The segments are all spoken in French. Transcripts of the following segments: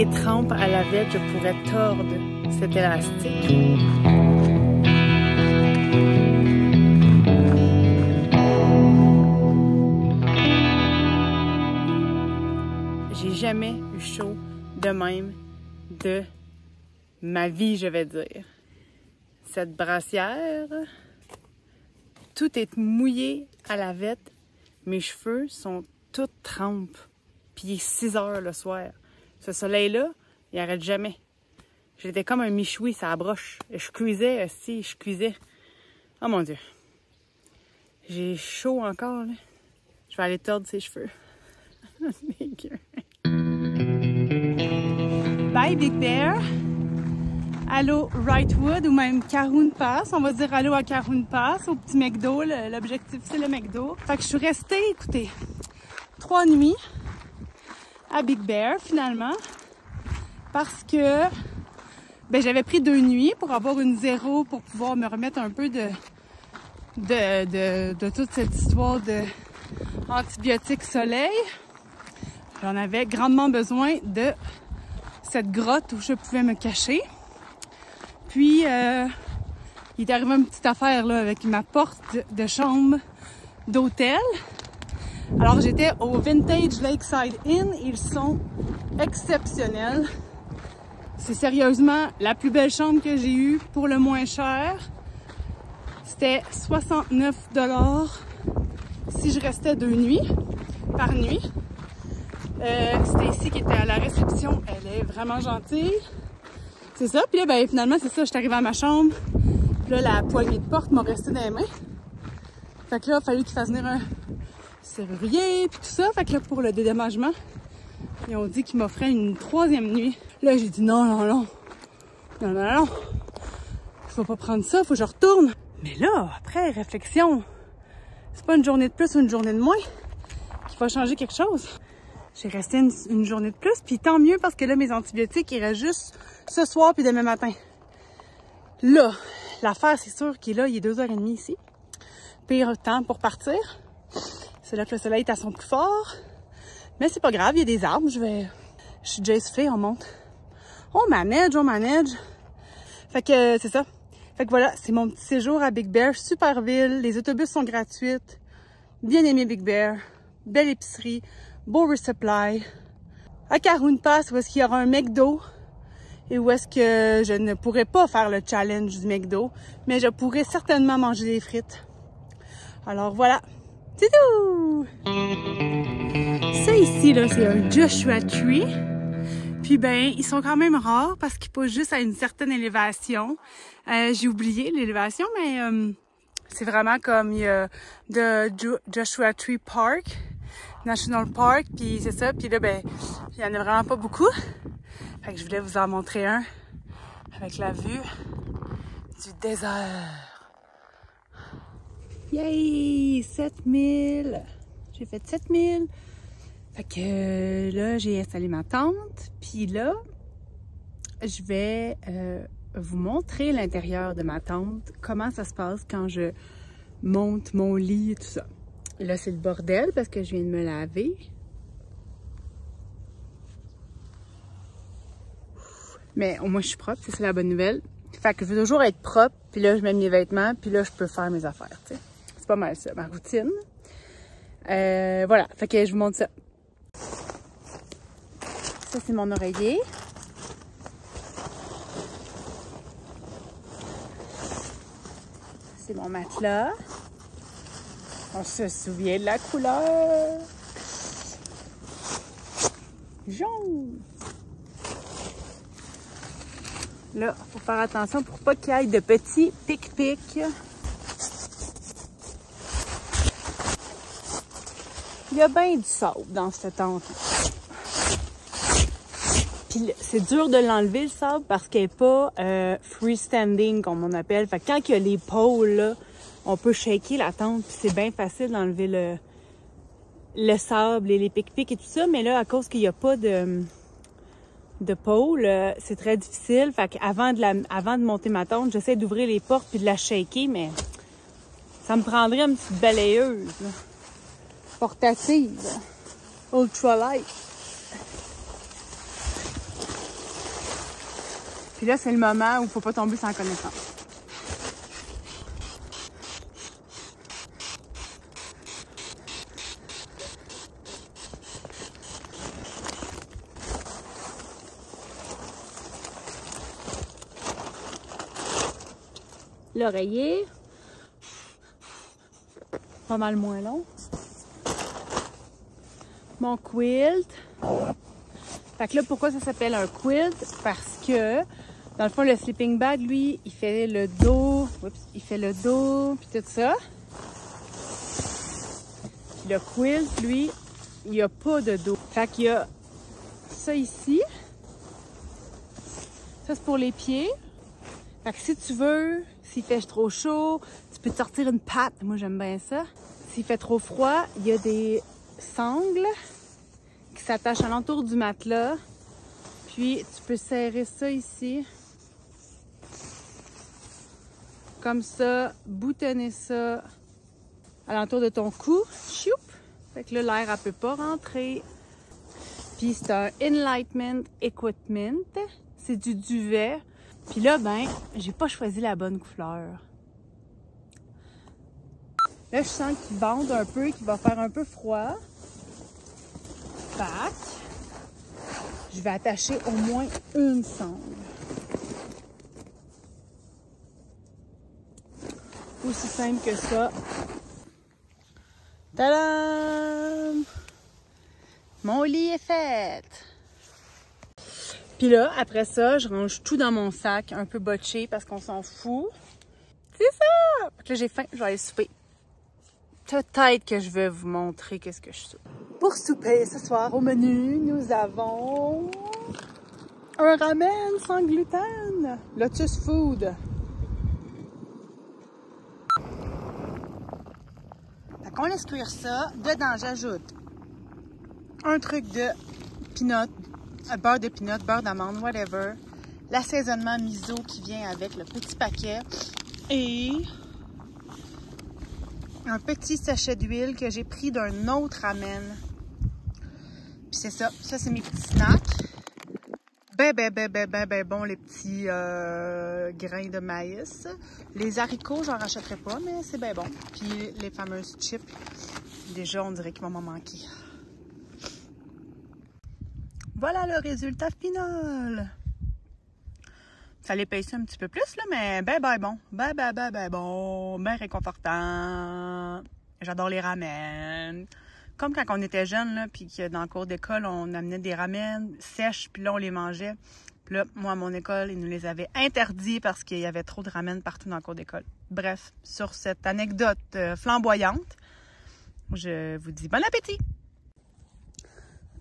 les trempes à la vête, je pourrais tordre cet élastique. J'ai jamais eu chaud de même de ma vie, je vais dire. Cette brassière, tout est mouillé à la vête. Mes cheveux sont tous trempes. Puis il est 6 heures le soir. Ce soleil-là, il arrête jamais. J'étais comme un michoui, ça broche. Je cuisais aussi, je cuisais. Oh mon Dieu. J'ai chaud encore, là. Je vais aller tordre ses cheveux. Bye Big Bear. Allô Wrightwood ou même Caroune Pass. On va dire allô à Caroune Pass, au petit McDo. L'objectif, c'est le McDo. Fait que je suis restée, écoutez, 3 nuits à Big Bear finalement. Parce que j'avais pris 2 nuits pour avoir une 0 pour pouvoir me remettre un peu de toute cette histoire de antibiotiques soleil. J'en avais grandement besoin de cette grotte où je pouvais me cacher. Puis, il est arrivé une petite affaire là, avec ma porte de chambre d'hôtel. Alors, j'étais au Vintage Lakeside Inn. Ils sont exceptionnels. C'est sérieusement la plus belle chambre que j'ai eue pour le moins cher. C'était 69 $ si je restais 2 nuits par nuit. C'était ici qui était à la réception. Elle est vraiment gentille. C'est ça. Puis là, finalement, c'est ça. Je suis arrivée à ma chambre. Puis là, la poignée de porte m'a resté dans les mains. Fait que là, il a fallu qu'il fasse venir un serrurier, puis tout ça. Fait que là, pour le dédommagement, ils ont dit qu'ils m'offraient une 3e nuit. Là, j'ai dit non. Je vais pas prendre ça, faut que je retourne. Mais là, après réflexion, c'est pas une journée de plus ou une journée de moins qui va changer quelque chose. J'ai resté une journée de plus, puis tant mieux parce que là, mes antibiotiques iraient juste ce soir puis demain matin. Là, l'affaire, c'est sûr qu'il est là, il est 2h30 ici. Pire temps pour partir. C'est là que le soleil est à son plus fort. Mais c'est pas grave, il y a des arbres, je suis déjà essoufflée, on monte. On manage. Fait que c'est ça. Fait que voilà, c'est mon petit séjour à Big Bear, super ville, les autobus sont gratuits. Bien aimé Big Bear, belle épicerie, beau resupply. À Caroune Pass, où est-ce qu'il y aura un McDo et où est-ce que je ne pourrais pas faire le challenge du McDo, mais je pourrais certainement manger des frites. Alors voilà, c'est tout! Ça ici, là, c'est un Joshua Tree. Puis ils sont quand même rares parce qu'ils poussent juste à une certaine élévation. J'ai oublié l'élévation, mais c'est vraiment comme il y a de Joshua Tree Park, National Park, puis c'est ça. Puis là, il y en a vraiment pas beaucoup. Fait que je voulais vous en montrer un avec la vue du désert. Yay! 7000! J'ai fait 7000! Fait que là, j'ai installé ma tente. Puis là, je vais vous montrer l'intérieur de ma tente, comment ça se passe quand je monte mon lit et tout ça. Là, c'est le bordel parce que je viens de me laver. Mais au moins, je suis propre, c'est la bonne nouvelle. Fait que je veux toujours être propre, puis là, je mets mes vêtements, puis là, je peux faire mes affaires, tu sais. C'est pas mal ça, ma routine. Voilà, fait que je vous montre ça. Ça, c'est mon oreiller. C'est mon matelas. On se souvient de la couleur. Jaune. Là, il faut faire attention pour pas qu'il y ait de petits pic-pics. Il y a bien du sable dans cette tente. Puis c'est dur de l'enlever le sable parce qu'elle n'est pas freestanding comme on appelle. Fait que quand il y a les pôles là, on peut shaker la tente puis c'est bien facile d'enlever le sable et les pic-pics et tout ça. Mais là, à cause qu'il n'y a pas de pôle, c'est très difficile. Fait qu'avant de monter ma tente, j'essaie d'ouvrir les portes puis de la shaker, mais ça me prendrait une petite balayeuse là, portative, ultralight. Puis là, c'est le moment où il faut pas tomber sans connaissance. L'oreiller, pas mal moins long. Mon quilt. Fait que là, pourquoi ça s'appelle un quilt? Parce que, dans le fond, le sleeping bag, lui, il fait le dos. Oups, il fait le dos, puis tout ça. Puis le quilt, lui, il n'y a pas de dos. Fait qu'il y a ça ici. Ça, c'est pour les pieds. Fait que si tu veux, s'il fait trop chaud, tu peux te sortir une patte. Moi, j'aime bien ça. S'il fait trop froid, il y a des sangles qui s'attachent à l'entour du matelas. Puis, tu peux serrer ça ici. Comme ça, boutonner ça à l'entour de ton cou. Choup! Fait que là, l'air, elle peut pas rentrer. Puis, c'est un Enlightenment Equipment. C'est du duvet. Puis là, ben, j'ai pas choisi la bonne couleur. Là, je sens qu'il bande un peu, qu'il va faire un peu froid. Fait je vais attacher au moins une sangle. Aussi simple que ça. Tadam! Mon lit est fait! Puis là, après ça, je range tout dans mon sac, un peu botché parce qu'on s'en fout. C'est ça! Fait que là, j'ai faim, je vais aller souper. Peut-être que je vais vous montrer qu'est-ce que je soupe. Pour souper ce soir, au menu, nous avons un ramen sans gluten. Lotus Food. Fait qu'on laisse cuire ça. Dedans, j'ajoute un truc de peanut. Beurre de peanut, beurre d'amande, whatever. L'assaisonnement miso qui vient avec le petit paquet. Et un petit sachet d'huile que j'ai pris d'un autre ramen. Puis c'est ça. Ça, c'est mes petits snacks. Ben bon, les petits grains de maïs. Les haricots, j'en rachèterai pas, mais c'est ben bon. Puis les fameuses chips, déjà, on dirait qu'ils vont m'en manquer. Voilà le résultat final. Ça l'épaisse un petit peu plus, là, mais ben bon. Ben bon. Ben réconfortant. J'adore les ramen. Comme quand on était jeunes, là, puis que dans le cours d'école, on amenait des ramen sèches, puis là, on les mangeait. Puis là, moi, à mon école, ils nous les avaient interdits parce qu'il y avait trop de ramen partout dans le cours d'école. Bref, sur cette anecdote flamboyante, je vous dis bon appétit!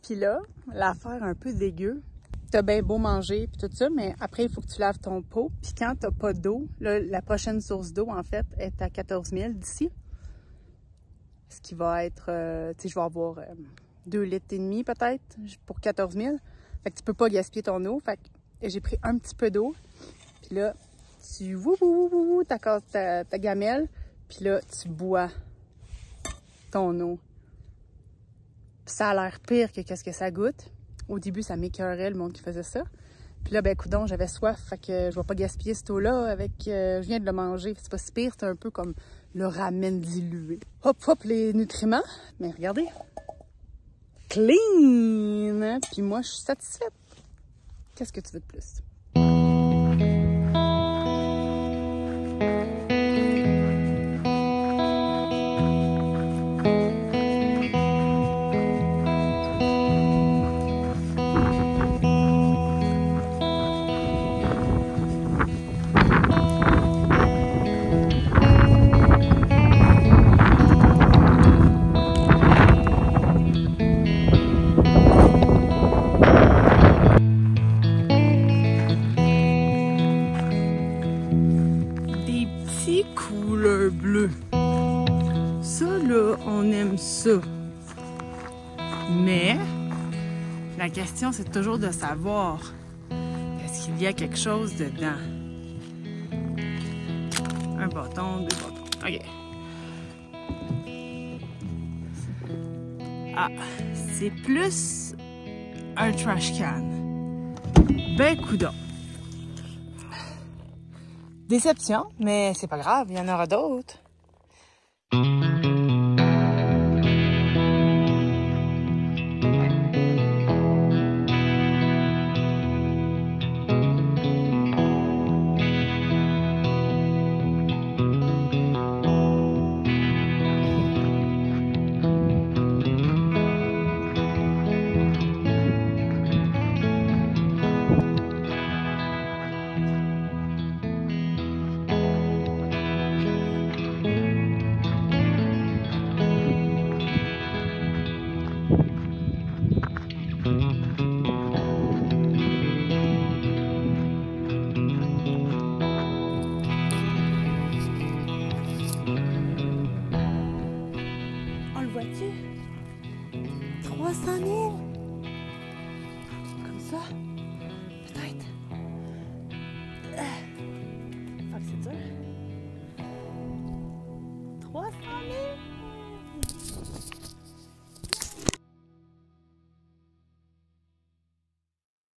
Puis là, l'affaire un peu dégueu, t'as bien beau manger puis tout ça, mais après, il faut que tu laves ton pot. Puis quand t'as pas d'eau, la prochaine source d'eau, en fait, est à 14 000 d'ici. Ce qui va être, tu sais, je vais avoir 2 litres et demi peut-être pour 14 000. Fait que tu peux pas gaspiller ton eau. Fait que j'ai pris un petit peu d'eau. Puis là, tu t'accordes ta gamelle. Puis là, tu bois ton eau. Puis ça a l'air pire que qu'est-ce que ça goûte. Au début, ça m'écœurait le monde qui faisait ça. Puis là, ben coudonc, j'avais soif. Fait que je vais pas gaspiller cette eau-là avec... je viens de le manger. C'est pas si pire, c'est un peu comme le ramen dilué. Hop, hop, les nutriments. Mais regardez. Clean! Puis moi, je suis satisfaite. Qu'est-ce que tu veux de plus? Ça. Mais la question, c'est toujours de savoir est-ce qu'il y a quelque chose dedans. Un bâton, 2 bâtons. OK. Ah, c'est plus un trash can. Ben coudonc. Déception, mais c'est pas grave, il y en aura d'autres. Vois-tu? 300 000! Comme ça.